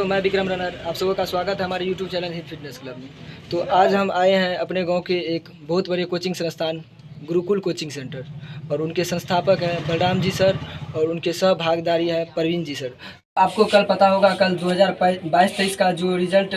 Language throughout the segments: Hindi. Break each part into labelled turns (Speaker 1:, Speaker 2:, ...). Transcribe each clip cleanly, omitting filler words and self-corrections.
Speaker 1: दोस्तों, मैं विक्रम रनर, आप सबों का स्वागत है हमारे यूट्यूब चैनल हित फिटनेस क्लब में। तो आज हम आए हैं अपने गांव के एक बहुत बड़े कोचिंग संस्थान गुरुकुल कोचिंग सेंटर, और उनके संस्थापक हैं बलराम जी सर और उनके सहभागदारी है परवीन जी सर। आपको कल पता होगा, कल 2022-23 का जो रिजल्ट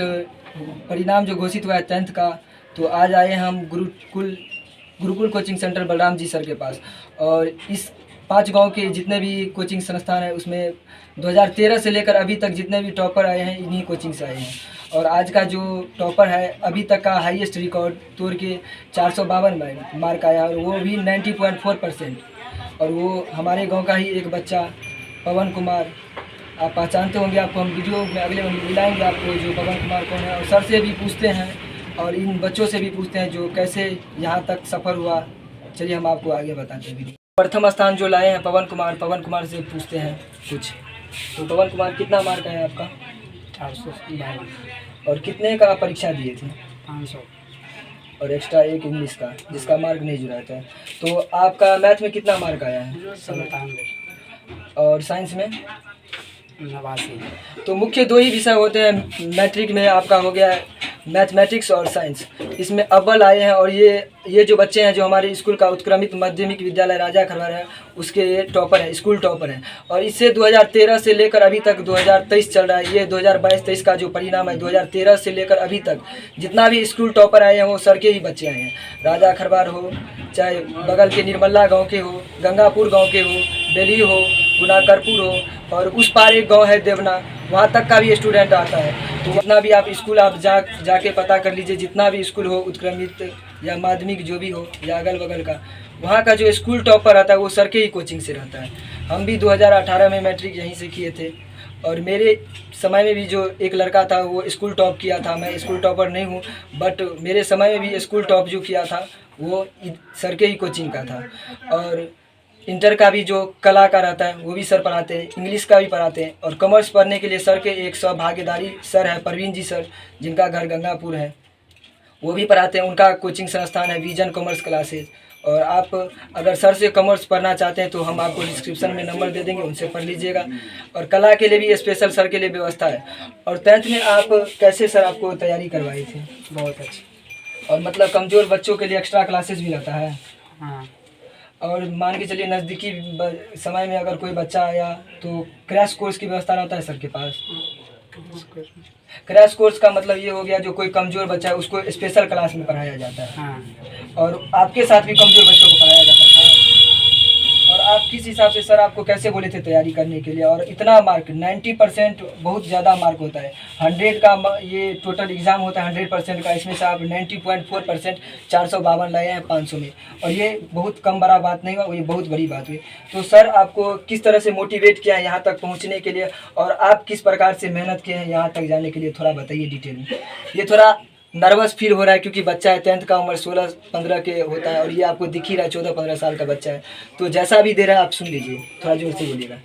Speaker 1: परिणाम जो घोषित हुआ है 10th का, तो आज आए हम Gurukul coaching centre Balram ji sir के पास। और इस 5 गांव के जितने भी कोचिंग संस्थान हैं उसमें 2013 से लेकर अभी तक जितने भी टॉपर आए हैं इन्हीं कोचिंग से आए हैं। और आज का जो टॉपर है अभी तक का हाईएस्ट रिकॉर्ड तोड़ के 452 मार्क आया, और वो भी 90.4%। और वो हमारे गांव का ही एक बच्चा पवन कुमार, आप पहचानते होंगे, आपको हम वीडियो में अगले में मिलाएंगे आपको जो पवन कुमार कौन है। और सर से भी पूछते हैं और इन बच्चों से भी पूछते हैं जो कैसे यहाँ तक सफ़र हुआ। चलिए हम आपको आगे बताते हैं। प्रथम स्थान जो लाए हैं पवन कुमार से पूछते हैं कुछ। तो पवन कुमार, कितना मार्क आया आपका?
Speaker 2: 452।
Speaker 1: और कितने का परीक्षा दिए थे?
Speaker 2: 500।
Speaker 1: और एक्स्ट्रा एक इंग्लिश का जिसका मार्क नहीं जुड़ा था। तो आपका मैथ में कितना मार्क आया है?
Speaker 2: 97।
Speaker 1: और साइंस में?
Speaker 2: 89।
Speaker 1: तो मुख्य 2 ही विषय होते हैं मैट्रिक में, आपका हो गया मैथमेटिक्स और साइंस, इसमें अव्वल आए हैं। और ये जो बच्चे हैं जो हमारे स्कूल का उत्क्रमित माध्यमिक विद्यालय राजा खरवार है उसके ये टॉपर हैं, स्कूल टॉपर हैं। और इससे 2013 से लेकर अभी तक 2023 चल रहा है। ये 2022-23 का जो परिणाम है 2013 से लेकर अभी तक जितना भी स्कूल टॉपर आए हैं वो सर के ही बच्चे आए हैं। राजा खरवार हो, चाहे बगल के निर्मला गाँव के हो, गंगापुर गाँव के हो, बेली हो, गुनाकरपुर हो, और उस पार एक गाँव है देवना, वहाँ तक का भी स्टूडेंट आता है। तो जितना भी आप स्कूल आप जाके पता कर लीजिए, जितना भी स्कूल हो उत्क्रमित या माध्यमिक जो भी हो या अगल बगल का, वहाँ का जो स्कूल टॉपर आता है वो सर के ही कोचिंग से रहता है। हम भी 2018 में मैट्रिक यहीं से किए थे। और मेरे समय में भी जो एक लड़का था वो स्कूल टॉप किया था। मैं स्कूल टॉपर नहीं हूँ, बट मेरे समय में भी स्कूल टॉप जो किया था वो सर के ही कोचिंग का था। और इंटर का भी जो कला का रहता है वो भी सर पढ़ाते हैं, इंग्लिश का भी पढ़ाते हैं। और कॉमर्स पढ़ने के लिए सर के एक सहभागीदारी सर है परवीन जी सर, जिनका घर गंगापुर है, वो भी पढ़ाते हैं। उनका कोचिंग संस्थान है विजन कॉमर्स क्लासेज। और आप अगर सर से कॉमर्स पढ़ना चाहते हैं तो हम आपको डिस्क्रिप्शन में नंबर दे देंगे, उनसे पढ़ लीजिएगा। और कला के लिए भी स्पेशल सर के लिए व्यवस्था है। और 10th में आप कैसे सर आपको तैयारी करवाई थी?
Speaker 2: बहुत अच्छी।
Speaker 1: और मतलब कमज़ोर बच्चों के लिए एक्स्ट्रा क्लासेस भी रहता है?
Speaker 2: हाँ।
Speaker 1: और मान के चलिए नज़दीकी समय में अगर कोई बच्चा आया तो क्रैश कोर्स की व्यवस्था रहता है सर के पास? क्रैश कोर्स का मतलब ये हो गया जो कोई कमज़ोर बच्चा है उसको स्पेशल क्लास में पढ़ाया जाता है।
Speaker 2: हाँ।
Speaker 1: और आपके साथ भी कमज़ोर बच्चों को पढ़ाया जाता था। और आप किस हिसाब से सर आपको कैसे बोले थे तैयारी करने के लिए? और इतना मार्क 90% बहुत ज़्यादा मार्क होता है। 100 का ये टोटल एग्ज़ाम होता है 100% का, इसमें से आप 90.4% 452 लाए हैं 500 में। और ये बहुत कम बड़ा बात नहीं हुआ, ये बहुत बड़ी बात हुई। तो सर आपको किस तरह से मोटिवेट किया है यहाँ तक पहुँचने के लिए, और आप किस प्रकार से मेहनत किए हैं यहाँ तक जाने के लिए, थोड़ा बताइए डिटेल में। ये थोड़ा नर्वस फील हो रहा है क्योंकि बच्चा है, 10th का उम्र 16-15 के होता है, और ये आपको दिख ही रहा है 14-15 साल का बच्चा है। तो जैसा भी दे रहा है आप सुन लीजिए, थोड़ा जोर से बोलिएगा।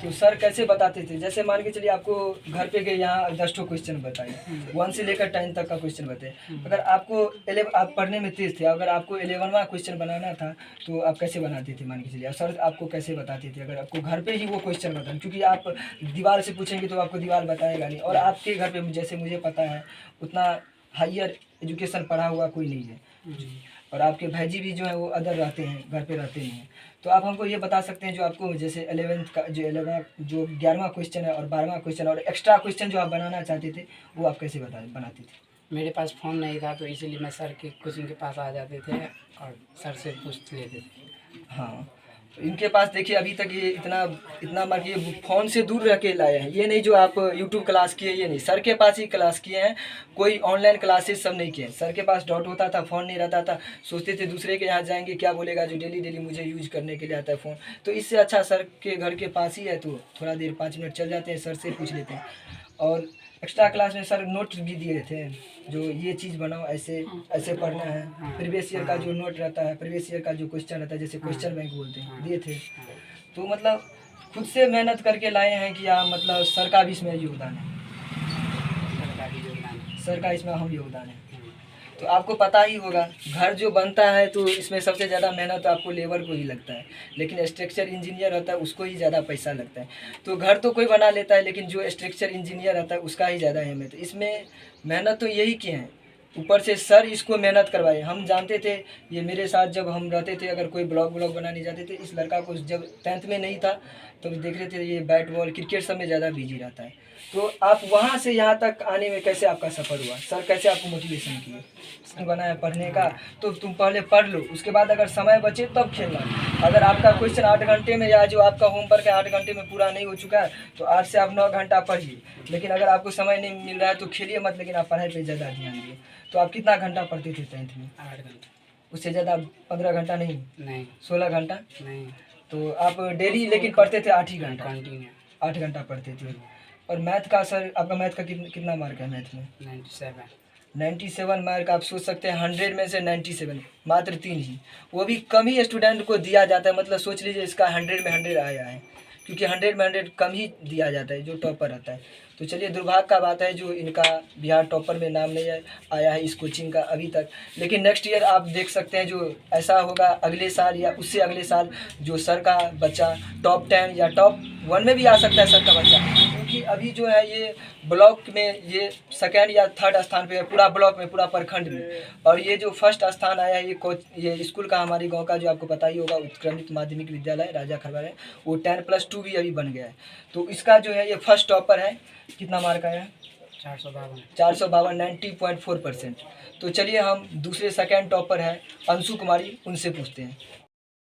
Speaker 1: तो सर कैसे बताते थे? जैसे मान के चलिए आपको घर पे गए, यहाँ 10 क्वेश्चन बताए, 1 से लेकर 10 तक का क्वेश्चन बताए। अगर आपको आप पढ़ने में तेज थे, अगर आपको 11वां क्वेश्चन बनाना था तो आप कैसे बनाते थे? मान के चलिए सर आपको कैसे बताते थे अगर आपको घर पे ही वो क्वेश्चन बताना? क्योंकि आप दीवार से पूछेंगे तो आपको दीवार बताएगा नहीं, और आपके घर पे जैसे मुझे पता है उतना हायर एजुकेशन पढ़ा हुआ कोई नहीं है। और आपके भाईजी भी जो है वो अदर रहते हैं, घर पे रहते नहीं हैं। तो आप हमको ये बता सकते हैं जो आपको जैसे 11th का जो 11वां क्वेश्चन है और 12वां क्वेश्चन और एक्स्ट्रा क्वेश्चन जो आप बनाना चाहते थे वो आप कैसे बनाते थे?
Speaker 2: मेरे पास फ़ोन नहीं था तो इसीलिए मैं सर के कोचिंग के पास आ जाते थे और सर से पूछ लेते थे।
Speaker 1: हाँ, तो इनके पास देखिए अभी तक ये इतना मार्क ये फ़ोन से दूर रह के लाए हैं। ये नहीं जो आप यूट्यूब क्लास किए, ये नहीं, सर के पास ही क्लास किए हैं। कोई ऑनलाइन क्लासेस सब नहीं किए। सर के पास डॉट होता था, फ़ोन नहीं रहता था, सोचते थे दूसरे के यहाँ जाएंगे क्या बोलेगा जो डेली मुझे यूज करने के लिए आता है फ़ोन। तो इससे अच्छा सर के घर के पास ही है तो थोड़ा देर 5 मिनट चल जाते हैं, सर से पूछ लेते हैं। और एक्स्ट्रा क्लास में सर नोट भी दिए थे जो ये चीज़ बनाओ, ऐसे पढ़ना है। प्रीवियस ईयर का जो नोट रहता है, प्रीवियस ईयर का जो क्वेश्चन रहता है, जैसे क्वेश्चन बैंक बोलते हैं, दिए थे। तो मतलब खुद से मेहनत करके लाए हैं कि हाँ, मतलब सर का भी इसमें योगदान है, सर का इसमें अहम योगदान है। तो आपको पता ही होगा, घर जो बनता है तो इसमें सबसे ज़्यादा मेहनत आपको लेबर को ही लगता है, लेकिन स्ट्रक्चर इंजीनियर होता है उसको ही ज़्यादा पैसा लगता है। तो घर तो कोई बना लेता है, लेकिन जो स्ट्रक्चर इंजीनियर रहता है उसका ही ज़्यादा अहमियत है। इसमें मेहनत तो यही की है, ऊपर से सर इसको मेहनत करवाए। हम जानते थे, ये मेरे साथ जब हम रहते थे, अगर कोई ब्लॉग बनाने जाते थे, इस लड़का को जब 10th में नहीं था तो देख रहे थे ये बैट बॉल क्रिकेट सब में ज़्यादा बिजी रहता है। तो आप वहाँ से यहाँ तक आने में कैसे आपका सफ़र हुआ? सर कैसे आपको मोटिवेशन किए बनाया पढ़ने का? तो तुम पहले पढ़ लो, उसके बाद अगर समय बचे तब खेलना। अगर आपका क्वेश्चन 8 घंटे में या जो आपका होमवर्क है 8 घंटे में पूरा नहीं हो चुका है तो 8 से आप 9 घंटा पढ़िए, लेकिन अगर आपको समय नहीं मिल रहा है तो खेलिए मत, लेकिन आप पढ़ाई पर ज़्यादा ध्यान दिए। तो आप कितना घंटा पढ़ते थे 10th में?
Speaker 2: 8 घंटे।
Speaker 1: उससे ज़्यादा 15 घंटा
Speaker 2: नहीं
Speaker 1: 16 घंटा?
Speaker 2: नहीं।
Speaker 1: तो आप डेली लेकिन पढ़ते थे 8 ही घंटा?
Speaker 2: कंटिन्यू
Speaker 1: 8 घंटा पढ़ते थे। और मैथ का सर, आपका मैथ का कितना मार्क है मैथ में?
Speaker 2: 97।
Speaker 1: 97 मार्क। आप सोच सकते हैं 100 में से 97 मात्र 3 ही, वो भी कम ही स्टूडेंट को दिया जाता है। मतलब सोच लीजिए इसका 100 में 100 आया है, क्योंकि 100 में 100 कम ही दिया जाता है जो टॉपर रहता है। तो चलिए, दुर्भाग्य का बात है जो इनका बिहार टॉपर में नाम नहीं आया है इस कोचिंग का अभी तक। लेकिन नेक्स्ट ईयर आप देख सकते हैं जो ऐसा होगा अगले साल या उससे अगले साल, जो सर का बच्चा टॉप 10 या टॉप 1 में भी आ सकता है सर का बच्चा, क्योंकि अभी जो है ये ब्लॉक में ये 2nd या 3rd स्थान पे है पूरा ब्लॉक में, पूरा प्रखंड में। और ये जो 1st स्थान आया है ये स्कूल का, हमारे गांव का, जो आपको पता ही होगा, उत्क्रमित माध्यमिक विद्यालय राजा खरवार है, वो 10+2 भी अभी बन गया है। तो इसका जो है ये फर्स्ट टॉपर है। कितना मार्क आया?
Speaker 2: 452।
Speaker 1: 452, 90.4%। तो चलिए हम दूसरे 2nd टॉपर है अंशु कुमारी, उनसे पूछते हैं।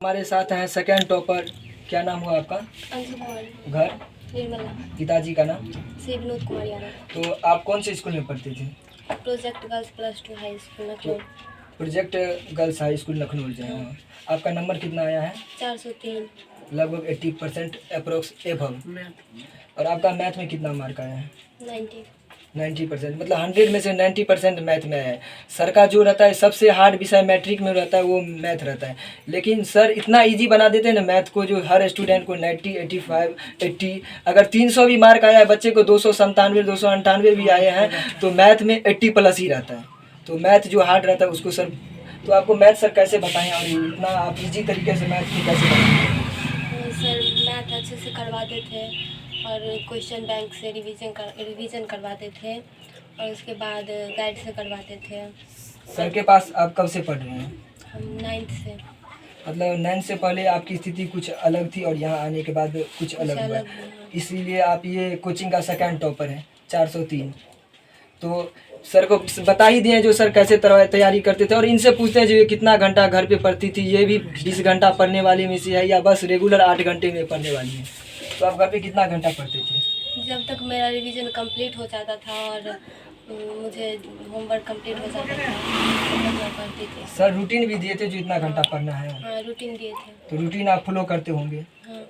Speaker 1: हमारे साथ हैं 2nd टॉपर, क्या नाम हुआ आपका?
Speaker 3: अंशु कुमारी।
Speaker 1: घर?
Speaker 3: निर्मला।
Speaker 1: पिताजी का नाम?
Speaker 3: श्री विनोद कुमार यादव।
Speaker 1: तो आप कौन से स्कूल में पढ़ते थे?
Speaker 3: Project girls +2 high school Lucknow.
Speaker 1: Project girls high school Lucknow से हैं। आपका नंबर कितना आया है?
Speaker 3: 403।
Speaker 1: लगभग 80% अप्रोक्स एभव। और आपका मैथ में कितना मार्क आया है? 90%। मतलब 100 में से 90% मैथ में है। सर का जो रहता है सबसे हार्ड विषय मैट्रिक में रहता है वो मैथ रहता है, लेकिन सर इतना इजी बना देते हैं ना मैथ को, जो हर स्टूडेंट को 90, 85, 80, अगर 300 भी मार्क आया है बच्चे को, 297, 298 भी आए हैं, तो मैथ में 80+ ही रहता है। तो मैथ जो हार्ड रहता है उसको सर, तो आपको मैथ सर कैसे बताएं और इतना आप इजी तरीके से मैथ को कैसे बताएं?
Speaker 3: सर मैथ अच्छे से करवाते थे और क्वेश्चन बैंक से रिवीजन करवाते थे, और उसके बाद गाइड से करवाते थे।
Speaker 1: सर के पास आप कब से पढ़ रहे हैं?
Speaker 3: हम 9th से।
Speaker 1: मतलब 9th से पहले आपकी स्थिति कुछ अलग थी और यहाँ आने के बाद कुछ अलग हुआ,
Speaker 3: अलग हुआ।
Speaker 1: इसीलिए आप ये कोचिंग का 2nd टॉपर हैं, 403। तो सर को बता ही दिए जो सर कैसे तैयारी करते थे, और इनसे पूछते हैं जो ये कितना घंटा घर पे पढ़ती थी, ये भी 20 घंटा पढ़ने वाली में से है या बस रेगुलर 8 घंटे में पढ़ने वाली है? तो आप घर पे कितना घंटा पढ़ते थे?
Speaker 3: जब तक मेरा रिवीजन कंप्लीट हो जाता था और मुझे होमवर्क कंप्लीट हो जाता था तब तक मैं पढ़ती थी।
Speaker 1: सर रूटीन भी दिए थे जो इतना घंटा पढ़ना है?
Speaker 3: हाँ, रूटीन दिए थे।
Speaker 1: तो रूटीन आप फॉलो करते होंगे?
Speaker 3: हाँ।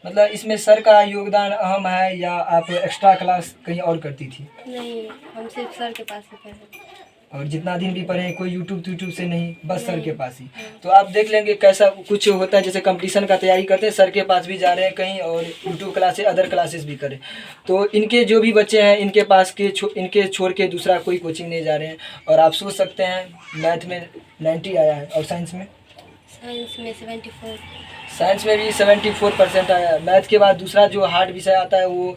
Speaker 1: मतलब इसमें सर का योगदान अहम है या आप एक्स्ट्रा क्लास कहीं और करती थी?
Speaker 3: नहीं, हम सिर्फ सर के पास ही पढ़े।
Speaker 1: और जितना दिन भी पढ़े कोई यूट्यूब से नहीं, बस सर के पास ही? तो आप देख लेंगे कैसा कुछ होता है, जैसे कंपटीशन का तैयारी करते हैं, सर के पास भी जा रहे हैं कहीं, और यूट्यूब क्लासेस अदर क्लासेस भी करें। तो इनके जो भी बच्चे हैं इनके पास के इनके छोड़ के दूसरा कोई कोचिंग नहीं जा रहे हैं। और आप सोच सकते हैं मैथ में 90 आया है, और साइंस में?
Speaker 3: साइंस में 74।
Speaker 1: साइंस में भी 74% आया। मैथ के बाद दूसरा जो हार्ड विषय आता है वो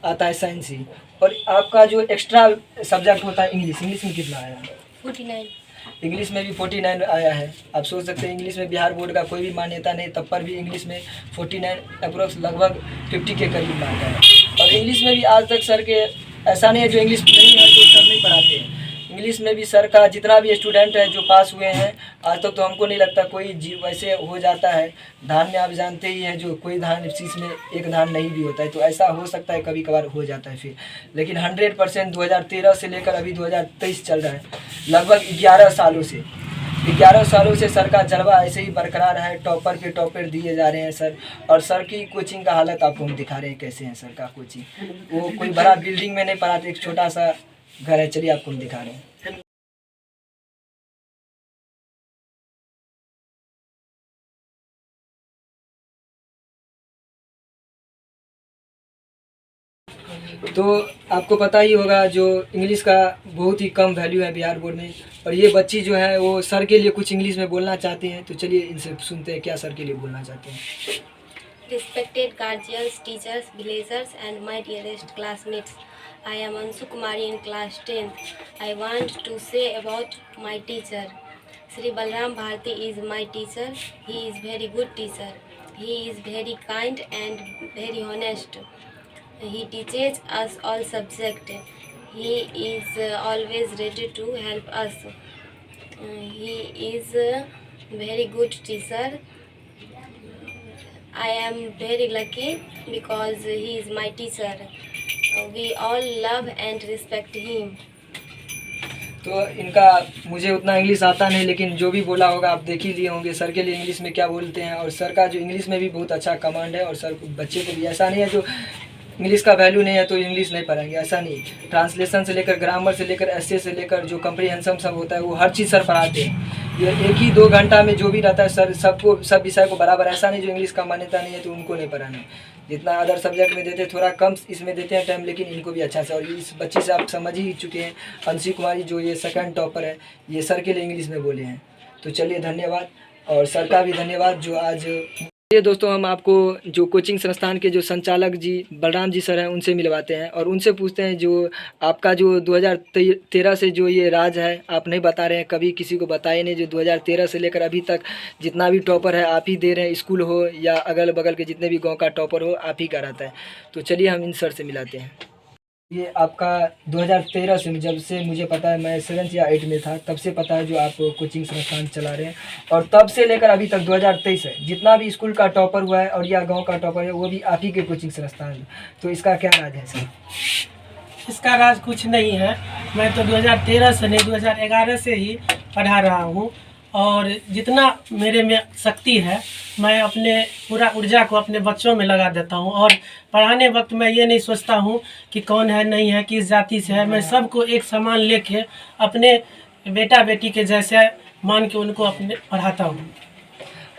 Speaker 1: आता है साइंस ही। और आपका जो एक्स्ट्रा सब्जेक्ट होता है इंग्लिश में कितना आया?
Speaker 3: 49।
Speaker 1: इंग्लिश में भी 49 आया है। आप सोच सकते हैं इंग्लिश में बिहार बोर्ड का कोई भी मान्यता नहीं, तब पर भी इंग्लिश में 49 अप्रोक्स लगभग 50 के करीब मार्क है। और इंग्लिश में भी आज तक सर के ऐसा नहीं है जो इंग्लिश नहीं है तो सर नहीं पढ़ाते हैं। इंग्लिश में भी सर का जितना भी स्टूडेंट है जो पास हुए हैं आज तक, तो हमको नहीं लगता कोई वैसे हो जाता है। धान में आप जानते ही हैं जो कोई धान इस में एक धान नहीं भी होता है, तो ऐसा हो सकता है कभी कभार हो जाता है फिर, लेकिन 100% 2013 से लेकर अभी 2023 चल रहा है, लगभग 11 सालों से 11 सालों से सर का जलवा ऐसे ही बरकरार है। टॉपर पे टॉपर दिए जा रहे हैं सर। और सर की कोचिंग का हालत आपको हम दिखा रहे हैं कैसे है सर का कोचिंग। वो कोई बड़ा बिल्डिंग में नहीं पढ़ाते, एक छोटा सा घर है, चलिए आपको हम दिखा रहे हैं। तो आपको पता ही होगा जो इंग्लिश का बहुत ही कम वैल्यू है बिहार बोर्ड में, और ये बच्ची जो है वो सर के लिए कुछ इंग्लिश में बोलना चाहती हैं। तो चलिए इनसे सुनते हैं क्या सर के लिए बोलना चाहते हैं।
Speaker 3: Respected guardians, teachers, villagers, and my dearest classmates, I am Anshu Kumari in class 10th. I want to say about my teacher. Sri Balram Bharti is my teacher. He is very good teacher. He is very kind and very honest. He teaches us all subjects. He is always ready to help us. He is a very good teacher. I am very lucky because he is my teacher. We all love and respect him.
Speaker 1: तो इनका मुझे उतना इंग्लिश आता नहीं, लेकिन जो भी बोला होगा आप देख ही लिए होंगे सर के लिए इंग्लिश में क्या बोलते हैं। और सर का जो इंग्लिश में भी बहुत अच्छा कमांड है, और सर बच्चे को भी ऐसा नहीं है जो इंग्लिश का वैल्यू नहीं है तो इंग्लिश नहीं पढ़ाएंगे, ऐसा नहीं। ट्रांसलेशन से लेकर ग्रामर से लेकर एसे से लेकर जो कम्प्रीहेंशन सब होता है वो हर चीज़ सर पढ़ाते हैं। ये 1 ही 2 घंटा में जो भी रहता है सर सबको सब विषय को बराबर, ऐसा नहीं जो इंग्लिश का मान्यता नहीं है तो उनको नहीं पढ़ाना। जितना अदर सब्जेक्ट में देते हैं थोड़ा कम इसमें देते हैं टाइम, लेकिन इनको भी अच्छा से। और इस बच्ची से आप समझ ही चुके हैं, अंशी कुमारी जो ये 2nd टॉपर है, ये सर के लिए इंग्लिश में बोले हैं। तो चलिए धन्यवाद, और सर का भी धन्यवाद जो आज। ये दोस्तों हम आपको जो कोचिंग संस्थान के जो संचालक जी बलराम जी सर हैं उनसे मिलवाते हैं और उनसे पूछते हैं जो आपका जो 2013 से जो ये राज है आप नहीं बता रहे हैं, कभी किसी को बताए नहीं। जो 2013 से लेकर अभी तक जितना भी टॉपर है आप ही दे रहे हैं, स्कूल हो या अगल बगल के जितने भी गांव का टॉपर हो आप ही का रहता है। तो चलिए हम इन सर से मिलाते हैं। ये आपका 2013 से, जब से मुझे पता है मैं 7th या 8th में था तब से पता है जो आप कोचिंग संस्थान चला रहे हैं, और तब से लेकर अभी तक 2023 है जितना भी स्कूल का टॉपर हुआ है और या गांव का टॉपर है वो भी आप ही के कोचिंग संस्थान में। तो इसका क्या राज है सर?
Speaker 4: इसका राज कुछ नहीं है। मैं तो 2013 से नहीं 2011 से ही पढ़ा रहा हूँ, और जितना मेरे में शक्ति है मैं अपने पूरा ऊर्जा को अपने बच्चों में लगा देता हूँ। और पढ़ाने वक्त मैं ये नहीं सोचता हूँ कि कौन है नहीं है, किस जाति से है। मैं सबको एक समान लेके अपने बेटा बेटी के जैसे मान के उनको अपने पढ़ाता हूँ।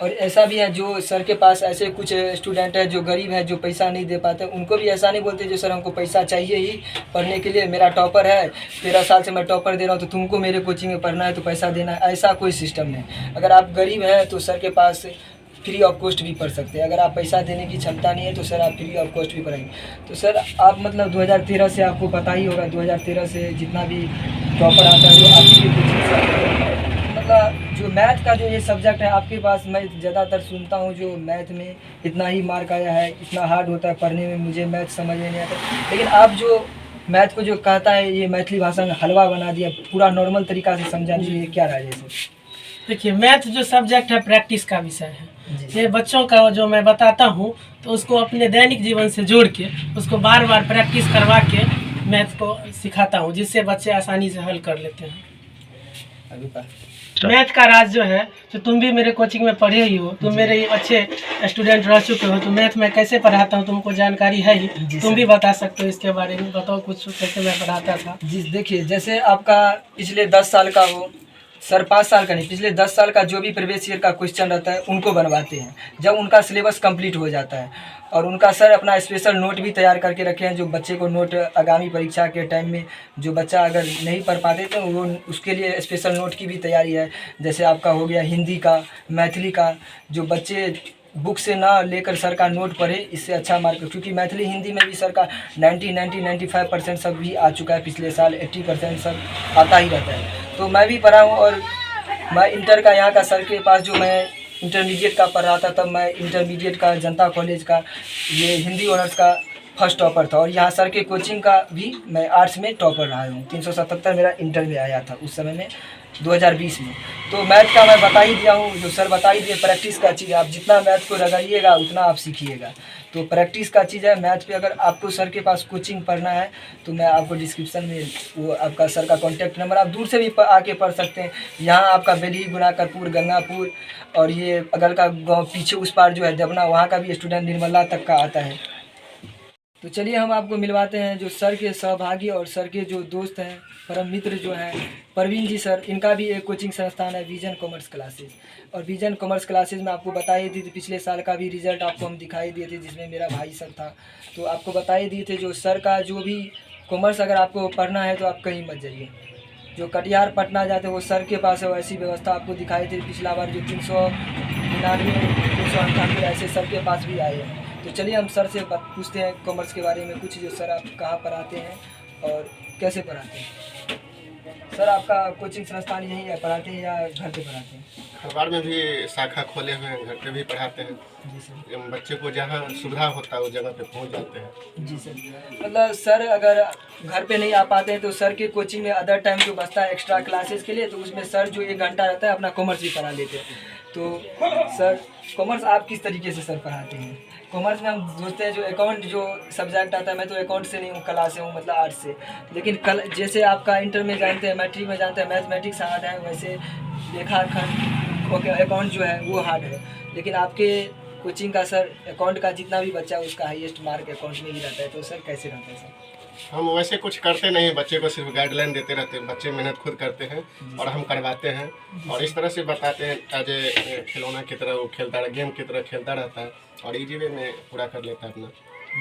Speaker 1: और ऐसा भी है जो सर के पास ऐसे कुछ स्टूडेंट है जो गरीब है, जो पैसा नहीं दे पाते, उनको भी ऐसा नहीं बोलते जो सर हमको पैसा चाहिए ही पढ़ने के लिए, मेरा टॉपर है 13 साल से मैं टॉपर दे रहा हूँ तो तुमको मेरे कोचिंग में पढ़ना है तो पैसा देना है, ऐसा कोई सिस्टम नहीं। अगर आप गरीब हैं तो सर के पास फ्री ऑफ कॉस्ट भी पढ़ सकते हैं। अगर आप पैसा देने की क्षमता नहीं है तो सर आप फ्री ऑफ कॉस्ट भी पढ़ाएंगे। तो सर आप मतलब 2013 से आपको पता ही होगा, 2013 से जितना भी टॉपर आता है वो आपकी कोचिंग से आता है। मतलब जो मैथ का जो ये सब्जेक्ट है आपके पास, मैं ज़्यादातर सुनता हूँ जो मैथ में इतना ही मार्क आया है, इतना हार्ड होता है पढ़ने में, मुझे मैथ समझ में नहीं आता। लेकिन आप जो मैथ को जो कहता है ये मैथिली भाषा में हलवा बना दिया, पूरा नॉर्मल तरीका से समझा दीजिए, क्या राय है सर?
Speaker 4: देखिए, मैथ जो सब्जेक्ट है प्रैक्टिस का विषय है। ये बच्चों का जो मैं बताता हूँ तो उसको अपने दैनिक जीवन से जोड़ के उसको बार बार प्रैक्टिस करवा के मैथ को सिखाता हूँ, जिससे बच्चे आसानी से हल कर लेते हैं। मैथ का राज जो है, जो तुम भी मेरे कोचिंग में पढ़े ही हो, तुम मेरे अच्छे स्टूडेंट रह चुके हो, तो मैथ में कैसे पढ़ाता हूँ तुमको जानकारी है ही, तुम भी बता सकते हो इसके बारे में। बताओ कुछ कैसे मैं पढ़ाता था।
Speaker 1: जी देखिए, जैसे आपका पिछले 10 साल का हो, सर 5 साल का नहीं, पिछले 10 साल का जो भी प्रीवियस ईयर का क्वेश्चन रहता है उनको बनवाते हैं जब उनका सिलेबस कंप्लीट हो जाता है। और उनका सर अपना स्पेशल नोट भी तैयार करके रखे हैं, जो बच्चे को नोट आगामी परीक्षा के टाइम में जो बच्चा अगर नहीं पढ़ पाते तो वो उसके लिए स्पेशल नोट की भी तैयारी है। जैसे आपका हो गया हिंदी का, मैथिली का, जो बच्चे बुक से ना लेकर सर का नोट पढ़े इससे अच्छा मार्क, क्योंकि मैथिली हिंदी में भी सर का 95% सब भी आ चुका है। पिछले साल 80% सब आता ही रहता है। तो मैं भी पढ़ा हूँ, और मैं इंटर का यहाँ का सर के पास जो मैं इंटरमीडिएट का पढ़ रहा था तब मैं इंटरमीडिएट का जनता कॉलेज का ये हिंदी ऑनर्स का फर्स्ट टॉपर था। और यहाँ सर के कोचिंग का भी मैं आर्ट्स में टॉपर रहा हूँ। 377 मेरा इंटर में आया था उस समय में 2020 में। तो मैथ का मैं बता ही दिया हूँ, जो सर बता ही दिए, प्रैक्टिस का चीज़ है। आप जितना मैथ को रगड़िएगा उतना आप सीखिएगा। तो प्रैक्टिस का चीज़ है मैथ पे। अगर आपको सर के पास कोचिंग पढ़ना है तो मैं आपको डिस्क्रिप्शन में वो आपका सर का कॉन्टैक्ट नंबर, आप दूर से भी आके पढ़ सकते हैं। यहाँ आपका बेली, गुनाकरपुर, गंगापुर और ये अगल का गाँव पीछे उस पार जो है देवना, वहाँ का भी स्टूडेंट निर्मला तक का आता है। तो चलिए हम आपको मिलवाते हैं जो सर के सहभागी और सर के जो दोस्त हैं, परम मित्र जो हैं, परवीन जी सर। इनका भी एक कोचिंग संस्थान है विजन कॉमर्स क्लासेस। और विजन कॉमर्स क्लासेस में आपको बताई थी पिछले साल का भी रिजल्ट आपको हम दिखाई दिए थे, जिसमें मेरा भाई सर था। तो आपको बताई दिए थे जो सर का जो भी कॉमर्स अगर आपको पढ़ना है तो आप कहीं मत जाइए, जो कटिहार पटना जाते हैं वो सर के पास है। वैसी व्यवस्था आपको दिखाई थी पिछला बार, जो 399 398 ऐसे सर के पास भी आए हैं। तो चलिए हम सर से पूछते हैं कॉमर्स के बारे में कुछ, जो सर आप कहाँ पढ़ाते हैं और कैसे पढ़ाते हैं। सर आपका कोचिंग संस्थान यहीं है, पढ़ाते हैं या घर पे पढ़ाते हैं?
Speaker 5: खरवाड़ में भी शाखा खोले हुए हैं, घर पे भी पढ़ाते हैं।
Speaker 1: जी सर।
Speaker 5: बच्चे को जहाँ सुविधा होता है उस जगह पे पहुँच जाते हैं।
Speaker 1: जी सर। मतलब सर अगर घर पे नहीं आ पाते हैं तो सर के कोचिंग में अदर टाइम जो बचता है एक्स्ट्रा क्लासेस के लिए, तो उसमें सर जो 1 घंटा रहता है अपना कॉमर्स भी पढ़ा लेते हैं। तो सर कॉमर्स आप किस तरीके से सर पढ़ाते हैं? कॉमर्स में हम सोचते हैं जो अकाउंट जो सब्जेक्ट आता है, मैं तो अकाउंट से नहीं हूँ, कला से हूँ, मतलब आर्ट से। लेकिन कल जैसे आपका इंटर में जानते हैं, मैट्रिक में जानते हैं मैथमेटिक्स हार्ड है, वैसे लेखांकन ओके अकाउंट जो है वो हार्ड है। लेकिन आपके कोचिंग का सर अकाउंट का जितना भी बच्चा है उसका हाईएस्ट मार्क अकाउंट में ही रहता है, तो सर कैसे रहता है सर?
Speaker 5: हम वैसे कुछ करते नहीं, बच्चे को सिर्फ गाइडलाइन देते रहते हैं। बच्चे मेहनत खुद करते हैं और हम करवाते हैं, और इस तरह से बताते हैं एज ए खिलौना की तरह वो खेलता रहे, गेम की तरह खेलता रहता है और इजी वे में पूरा कर लेता है अपना।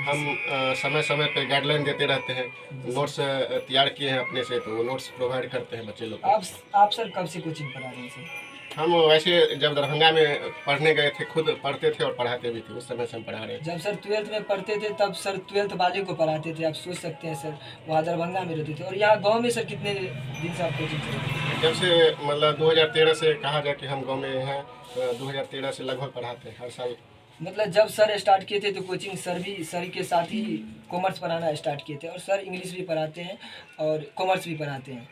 Speaker 5: हम समय समय पे गाइडलाइन देते रहते हैं। नोट्स तैयार किए हैं अपने से, तो वो नोट्स प्रोवाइड करते हैं बच्चे लोग को।
Speaker 1: आप सर कब से कोचिंग पढ़ा रहे हैं सर?
Speaker 5: हम वैसे जब दरभंगा में पढ़ने गए थे, खुद पढ़ते थे और पढ़ाते भी थे, उस समय से हम पढ़ा रहे थे।
Speaker 1: जब सर 12th में पढ़ते थे तब सर 12th वाले को पढ़ाते थे, आप सोच सकते हैं सर, वहाँ दरभंगा में रहते थे। और यहाँ गांव में सर कितने दिन से आप कोचिंग चल रहे हैं?
Speaker 5: जब से मतलब 2013 से कहा जाए कि हम गांव में हैं, तो 2013 से लगभग पढ़ाते हैं हर साल।
Speaker 1: मतलब जब सर स्टार्ट किए थे तो कोचिंग सर के साथ ही कॉमर्स पढ़ाना स्टार्ट किए थे, और सर इंग्लिश भी पढ़ाते हैं और कॉमर्स भी पढ़ाते हैं।